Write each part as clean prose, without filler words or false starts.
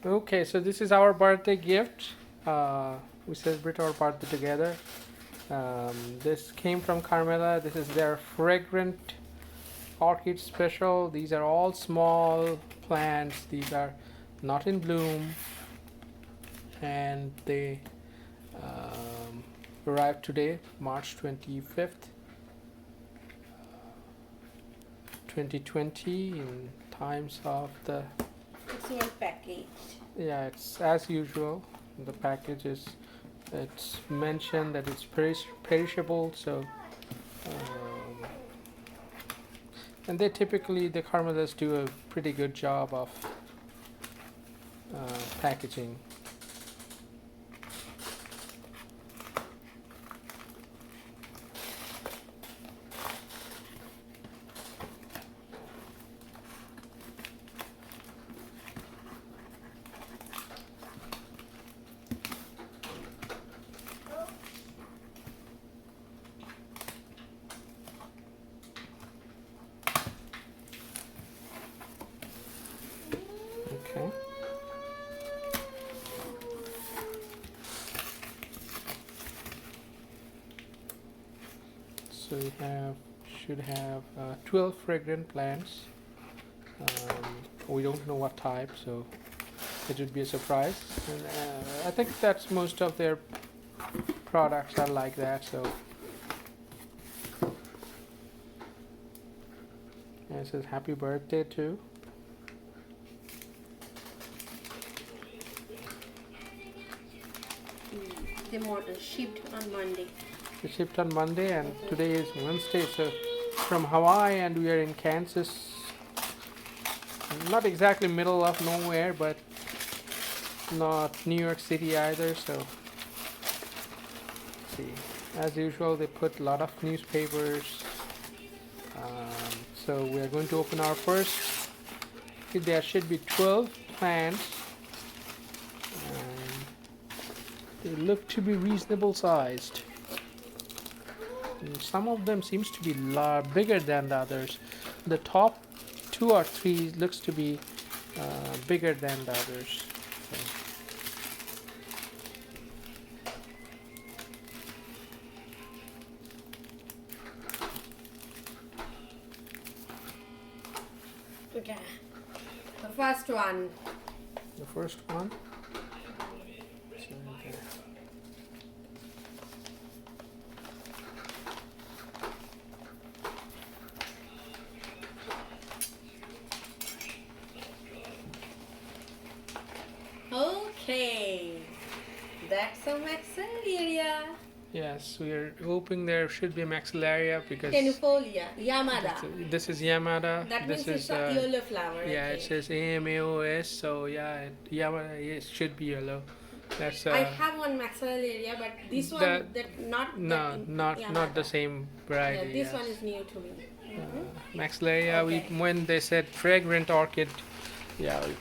Okay, so this is our birthday gift. We celebrate our birthday together. This came from Carmela. This is their fragrant orchid special. These are all small plants. These are not in bloom, and they um, arrived today, March 25th, 2020, in times of the. It's well packaged. Yeah, it's as usual. The package is, it's mentioned that it's perishable, so and they typically, the Carmelas do a pretty good job of packaging. Okay. So we should have 12 fragrant plants. We don't know what type, so it would be a surprise. And I think that's most of their products are like that. So and it says happy birthday too. They shipped on Monday. It shipped on Monday, and today is Wednesday. So from Hawaii, and we are in Kansas. Not exactly middle of nowhere, but not New York City either. So see, as usual, they put a lot of newspapers. So we are going to open our first. There should be 12 plants. And they look to be reasonable sized. And some of them seems to be bigger than the others. The top 2 or 3 looks to be bigger than the others. So. Okay. The first one. The first one. Okay. That's a maxillaria. Yes, we are hoping there should be a maxillaria because Tenufolia. Yamada. this is Yamada. That this means is it's a yellow flower. yeah, Okay. it says AMAOS, so yeah, Yamada, it should be yellow. That's I have one maxillaria, but this one that not no, that not the same variety. Yeah, this yes. one is new to me. Maxillaria. Okay. When they said fragrant orchid, yeah, we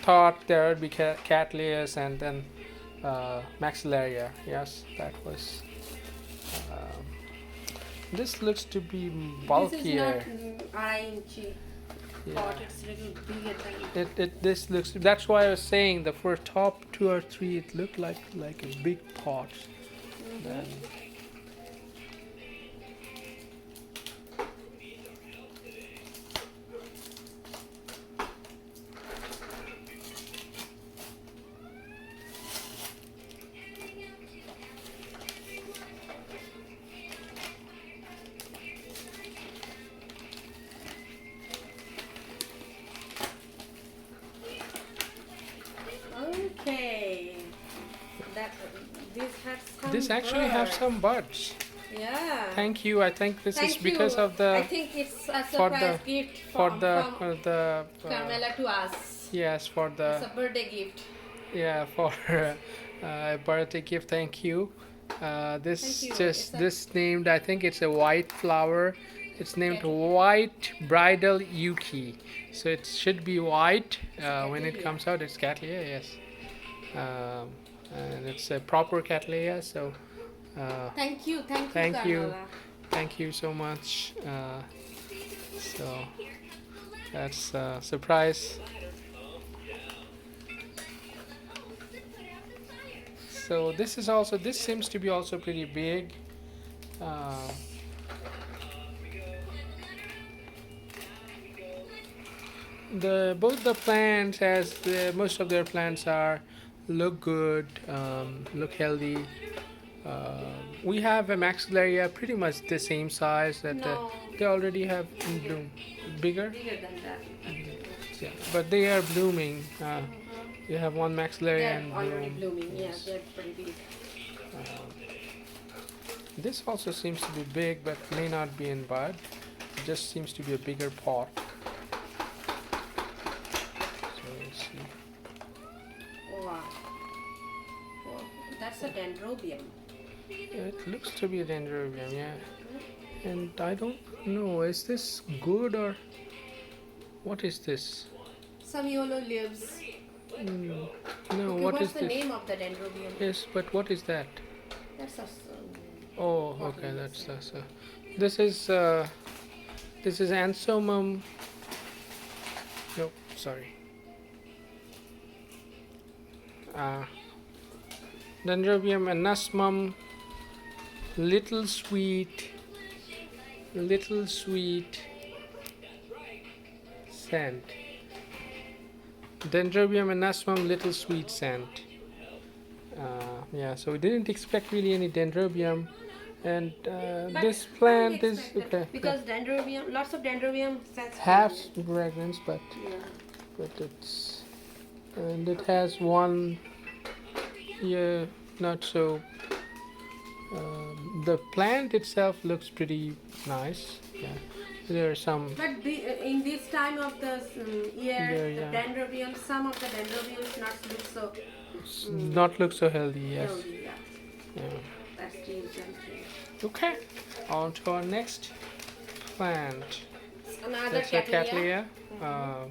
thought there would be Cattleyas and then Maxillaria. Yes, that was. Um, this looks to be bulkier. This is not RING pot, it's a little bigger than This looks. That's why I was saying the first top 2 or 3 it looked like a big pot. Then, Okay. That this actually have some buds. Yeah. Thank you. I think this is Thank because you. of the I think it's a for surprise the gift for from the Carmela to us. yes, for It's the a birthday gift. yeah, for birthday gift. Thank you. This Thank you. just this named. I think it's a white flower. It's named Okay. White Bridal Yuki. So it should be white when it Cattleya. comes out. It's Cattleya, yes. And it's a proper Cattleya. So Thank you, thank you. Carmela. thank you so much. So that's a surprise. So this is also, this seems to be also pretty big. Uh, the both the plants, as most of their plants are, look good, look healthy. We have a maxillaria pretty much the same size that No, they already have in bloom. Bigger, bigger than that. yeah, but they are blooming. You have one maxillaria They're and already bloom. blooming. Yeah, Yes. they're pretty big. This also seems to be big, but may not be in bud. It just seems to be a bigger pot. So let's see. Oh, wow. Oh, that's a dendrobium. Yeah, it looks to be a dendrobium, yeah. And I don't know, is this good or what is this? Some yellow leaves. No, Okay, what what's is the this? name of the dendrobium? Yes, but what is that? That's a. Oh, okay, that's this is Ansomum. Nope, sorry. Dendrobium anasmum, little sweet scent. Dendrobium anasmum, little sweet scent. Yeah, so we didn't expect really any dendrobium, and But this I plant is expected, okay. because dendrobium, lots of dendrobium scents. Have fragrance, but Yeah. it's and it has one, yeah, not so. The plant itself looks pretty nice. Yeah, there are some. But in this time of the year, There, the yeah. dendrobium, some of the dendrobiums not look so Not look so healthy. Yes. healthy. Yeah, Yeah. that's changed something. Okay. On to our next plant. Another That's a cattleya. cattleya.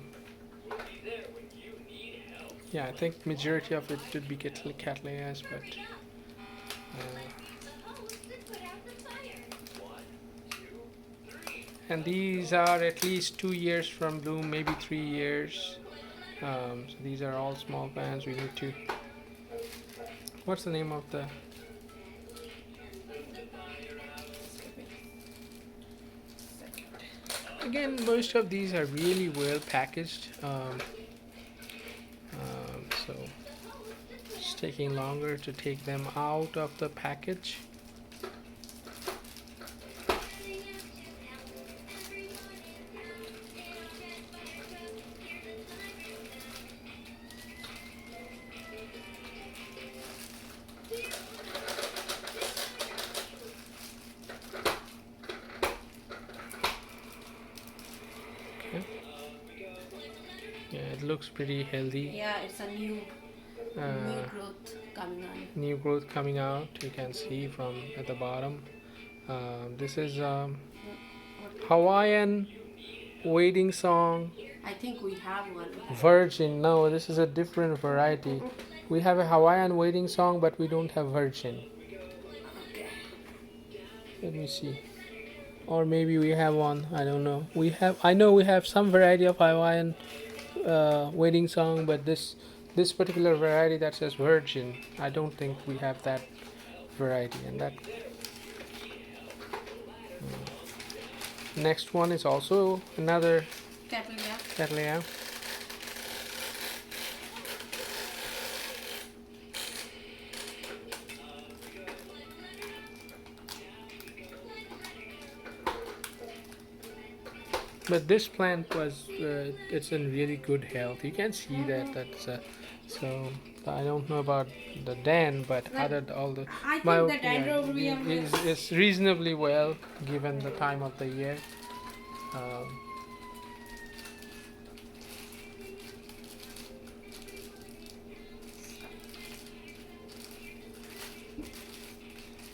Yeah, I think majority of it would be cattleyas, but and these are at least 2 years from bloom, maybe 3 years. So these are all small plants. We need to. What's the name of the? Again, most of these are really well packaged. So it's taking longer to take them out of the package. Okay. Yeah, it looks pretty healthy. Yeah, it's a new growth coming on. New growth coming out. You can see from at the bottom. This is Hawaiian waiting song I think we have one. virgin. No, this is a different variety. We have a Hawaiian waiting song, but we don't have virgin. Okay. Let me see. Or maybe we have one. I don't know. We have. I know we have some variety of Hawaiian waiting song, but this particular variety that says virgin, I don't think we have that variety. And that next one is also another Cattleya. cattleya. But this plant was it's in really good health. You can see that's so I don't know about the den, but all the I think my the dendrobium is reasonably well given the time of the year. Um,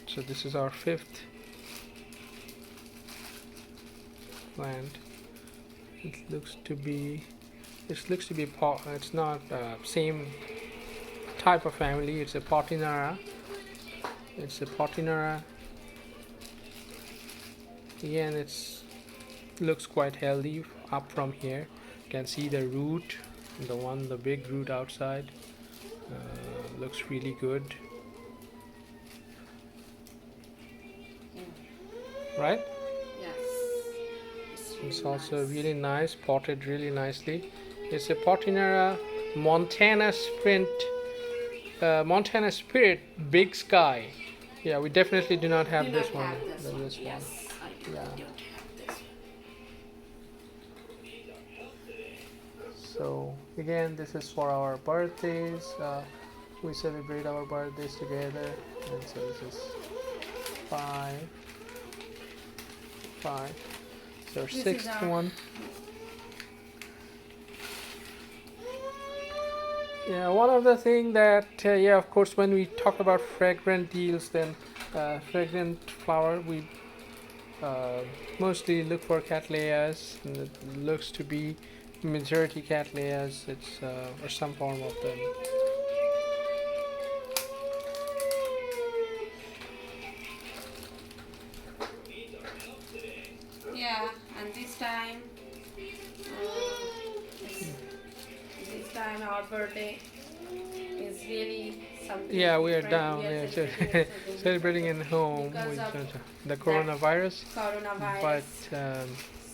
so this is our fifth plant. It looks to be it's not same type of family. It's a Potinara. Again, it's looks quite healthy up from here. You can see the root, the big root outside. Looks really good. right? Yes. It's It's really also nice. really nice, potted really nicely. It's a Potinera Montana Montana Spirit Big Sky. Yeah, we definitely do not Do have not this one. have this one. This one. Yes, I do. Yeah. Don't have this one. So again, this is for our birthdays. We celebrate our birthdays together, and so this is five, five. So This is sixth our one. Yeah, one of the thing that yeah, of course, when we talk about fragrant deals, then fragrant flower, we uh, mostly look for cattleyas, and it looks to be majority cattleyas. It's or some form of them. yeah, and this time, this, this time our birthday is really something. Yeah, we are different. down. We are Yeah, celebrating celebrating in home because with of the that coronavirus, coronavirus. but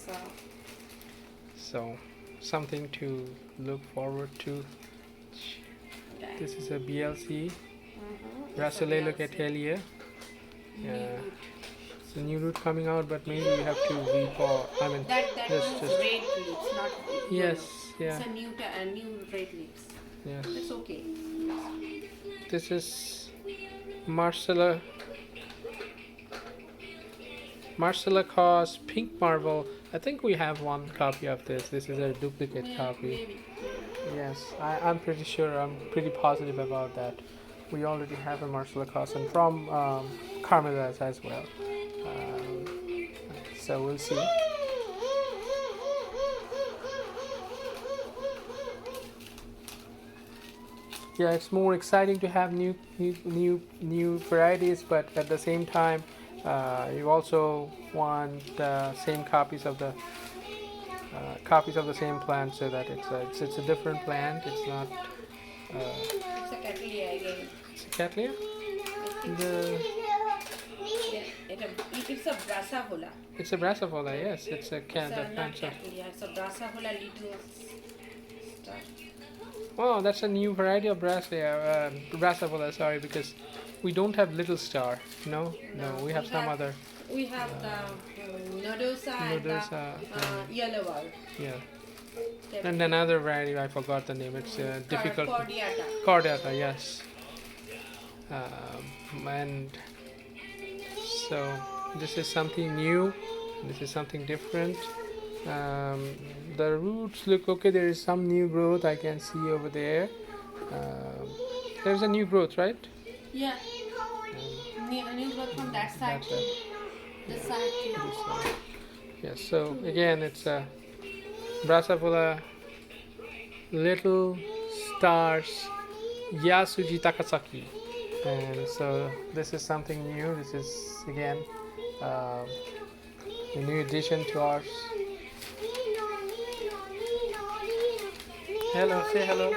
So so something to look forward to. right. This is a BLC, It's a Rasolé BLC. Locatelia. New Yeah, root. it's a new root coming out, but maybe we have to repot. I mean, That just one is just red leaves, not yes, yellow. yeah, It's a new red leaves. yes. It's okay. This is Marcella Cos Pink Marble. I think we have one copy of this. This is a duplicate copy. Maybe. Yes, I'm pretty sure. I'm pretty positive about that. We already have a Marcella Cos and from Carmela as well. Um, so we'll see. Yeah, it's more exciting to have new varieties, but at the same time, you also want same copies of the same plant, so that it's a different plant. It's not It's a cattleya again. it's a cattleya. I think The it's a brassavola. it's a brassavola. Yes, it's a It's cat. a The not plants are. cattleya. It's a brassavola little star. Oh, that's a new variety of brassavola. Sorry, because we don't have little star. No, we have some other. We have the nodosa and the Nodosa, yellow one. Yeah. And another variety, I forgot the name. It's difficult. Cordiata. Cordata, yes. And so this is something new. This is something different. The roots look okay. There is some new growth I can see over there. There's a new growth, right? Yeah. New growth from that side That's to it. this side to This side. Yes. So again, it's a brassavola, little stars, Yasuji Takasaki. And so this is something new. This is again a new addition to ours. Hello, say hello.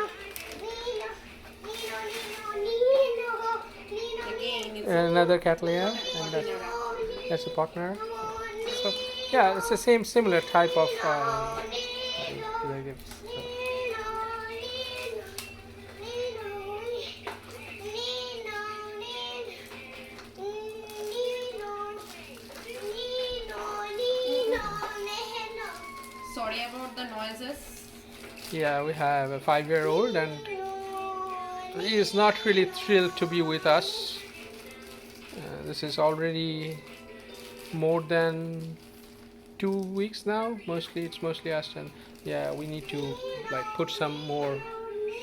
again it's And another cattleya, and Ordinary. that's a partner. So yeah, it's the same similar type of relatives. So. Sorry about the noises. Yeah, we have a 5-year-old, and he is not really thrilled to be with us. This is already more than 2 weeks now. It's mostly us, and yeah, we need to like put some more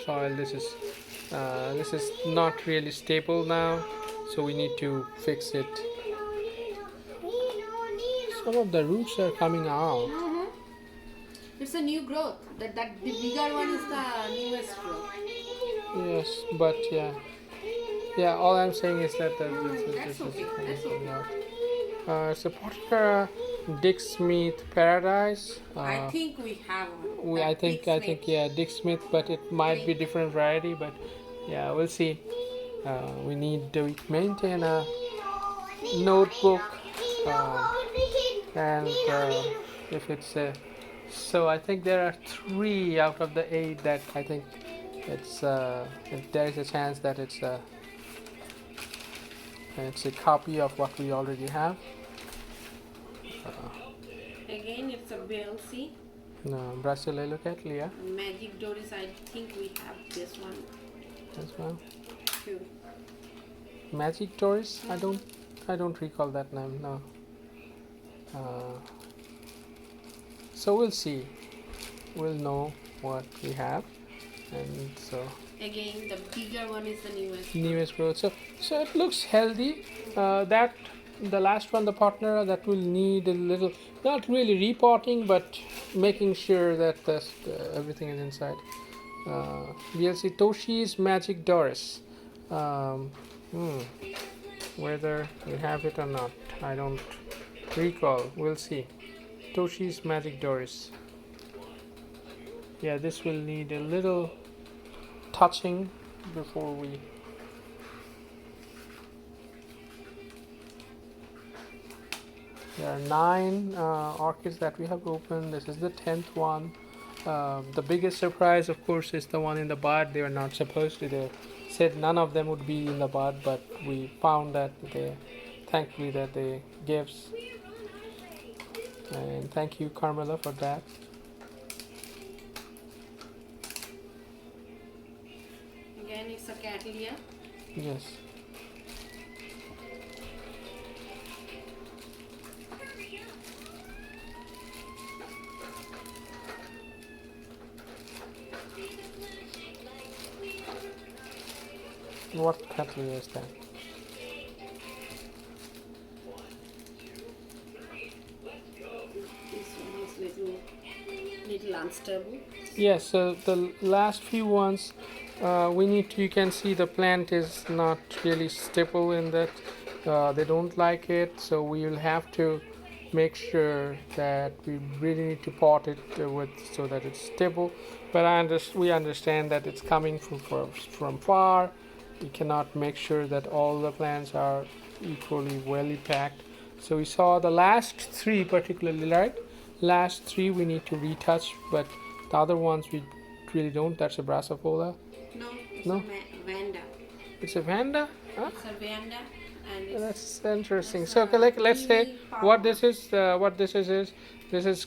soil. This is not really stable now, so we need to fix it. Some of the roots are coming out. It's a new growth. That the bigger one is the newest growth. Yes, but yeah. All I'm saying is that That's okay. That's coming okay. out. It's a particular Dick Smith Paradise. I think we have one. I That think Dick I think Smith. yeah, Dick Smith, but it might be different variety. But yeah, we'll see. We need to maintain a notebook. and if it's so I think there are 3 out of the 8 that I think there is a chance that it's a copy of what we already have. Again, it's a BLC. No, Brasileiro look at Leah. Magic Doris, I think we have this one As well. too. Magic Doris? I don't recall that name. No. Uh, so we'll see. We'll know what we have, and so Again, the bigger one is the newest. newest growth. So it looks healthy. That the last one, the partner, that will need a little, not really repotting, but making sure that everything is inside. VLC Toshi's Magic Doris. Um, whether we have it or not, I don't recall. We'll see. Toshi's Magic Doris. Yeah, this will need a little touching before we. There are 9 orchids that we have opened. This is the 10th one. The biggest surprise, of course, is the one in the bud. They were not supposed to. They said none of them would be in the bud, but we found that thankfully, that they gifts. And thank you, Carmela, for that. Again, it's a Cattleya. Yes. What category is that? This one is little unstable. Yes, so the last few ones, you can see the plant is not really stable in that. They don't like it, so we will have to make sure that we really need to pot it so that it's stable. But we understand that it's coming from far. We cannot make sure that all the plants are equally well packed. So we saw the last 3 particularly, right? Last 3 we need to retouch, but the other ones we really don't. That's a Brassifolia. No, it's No? a Vanda. It's a Vanda? Huh? It's a Vanda, and it's That's interesting. it's So a let's say mini what power. this is. This is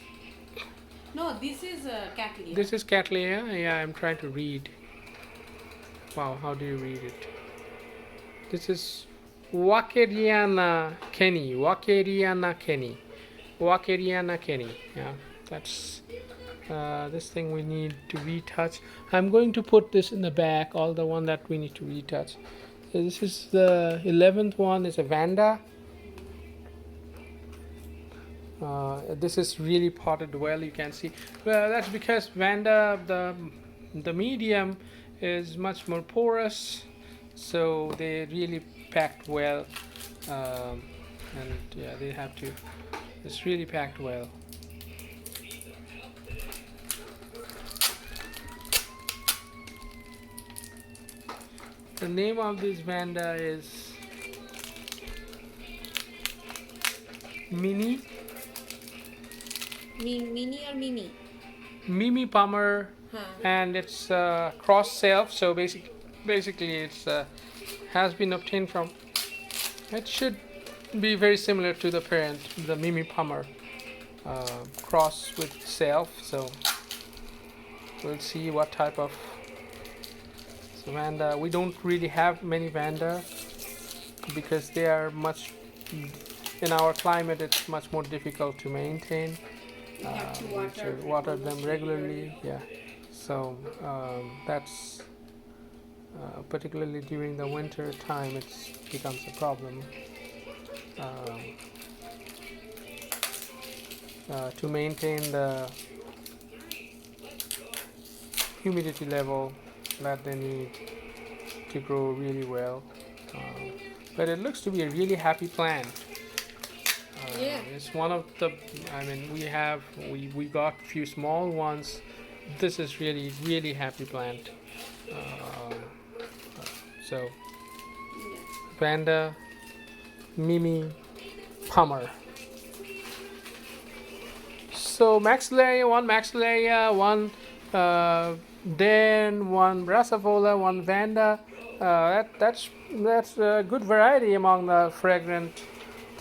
No, this is a Cattleya. this is Cattleya. Yeah, I'm trying to read. Wow, how do you read it? This is Wakeriana Kenny. Wakeriana Kenny. Wakeriana Kenny. Yeah, that's this thing we need to retouch. I'm going to put this in the back, all the one that we need to retouch. So this is the 11th one, is a Vanda. This is really potted well, you can see. Well, that's because Vanda, the medium is much more porous, so they really packed well, and yeah, they have to. It's really packed well. The name of this Vanda is Mini Mini or Mimi? Mimi Palmer, Huh. and it's cross self. So basically, it's has been obtained from. It should be very similar to the parent, the Mimi Palmer, cross with self. So we'll see what type of. So Vanda, we don't really have many Vanda because they are much. In our climate, it's much more difficult to maintain. You have to We water, should water them regularly. Yeah, so that's particularly during the winter time, it becomes a problem to maintain the humidity level that they need to grow really well. But it looks to be a really happy plant. Yeah. It's one of the. I mean, we got a few small ones. This is really happy plant. So Yeah. Vanda, Mimi, Palmer. So maxillaria, one den, one brassavola, one vanda. That's a good variety among the fragrant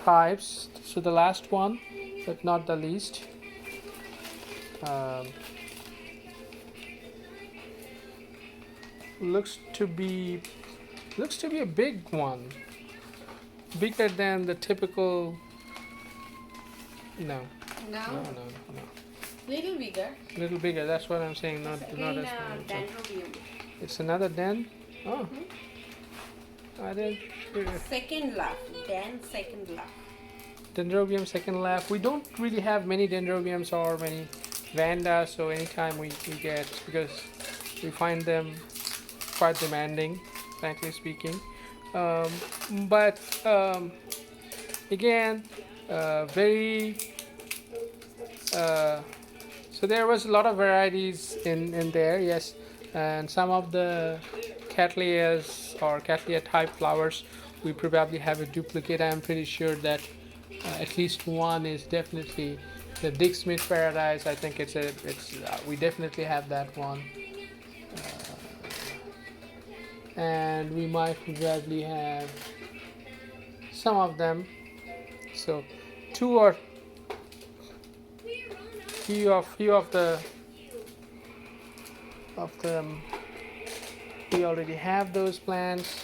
types. So the last one, but not the least. Um, looks to be a big one, bigger than the typical. No, No, no. little bigger. Little bigger. That's what I'm saying. Not It's not again as small. So dendrobium. it's another den. Oh, I didn't. Second love, then second love. Dendrobium second lap. We don't really have many dendrobiums or many vandas, so anytime we get, because we find them quite demanding, frankly speaking. Um, but again, very. So there was a lot of varieties in there, yes, and some of the cattleyas or cattleya type flowers, we probably have a duplicate. I'm pretty sure that at least one is definitely the Dick Smith Paradise. I think we definitely have that one, and we might probably have some of them. So two or few of the we already have those plants.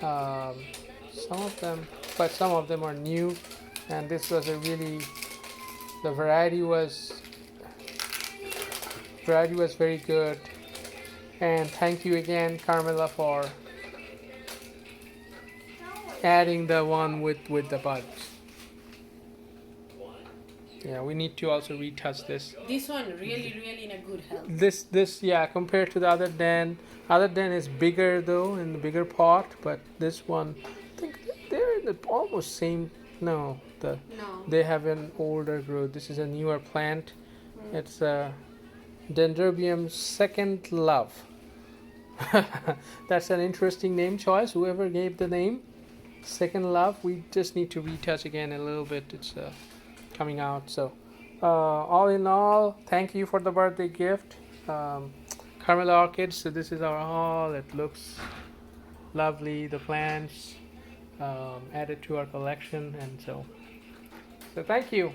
Some of them, but some of them are new, and this was a really, the variety was very good. And thank you again, Carmela, for adding the one with the buds. Yeah, we need to also retouch this. This one really in a good health. This yeah, compared to the other den is bigger though, in the bigger pot, but this one, I think they're in the almost same. No, No. they have an older growth. This is a newer plant. It's a Dendrobium second love. That's an interesting name choice. Whoever gave the name, second love. We just need to retouch again a little bit. It's coming out. So, all in all, thank you for the birthday gift, Carmela orchids. So this is our haul. It looks lovely. The plants added to our collection, and so thank you.